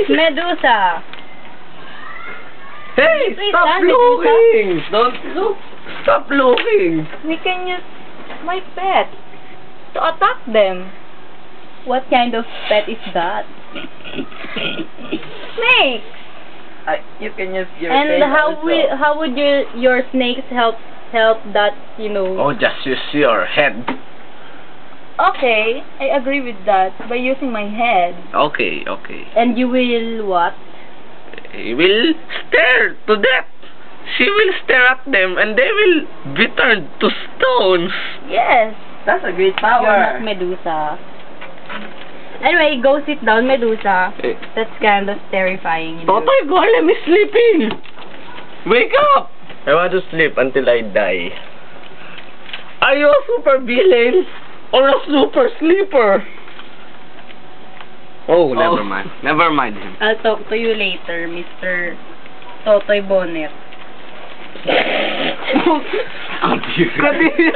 Medusa. Hey, Please stop stand, looking! Don't look! Stop looking! We can use my pet to attack them. What kind of pet is that? Snake. You can use your And tail also. how would your snakes help that, you know? Oh, just use your head. Okay, I agree with that by using my head. Okay, okay. And you will what? He will stare to death. She will stare at them and they will be turned to stones. Yes. That's a great You're not Medusa. Anyway, go sit down, Medusa. Eh. That's kind of terrifying. You know? Totoy Golem is sleeping. Wake up! I want to sleep until I die. Are you a super villain or a super sleeper? Oh, never mind. Never mind him. I'll talk to you later, Mr. Totoy Bonnet. Kadiri.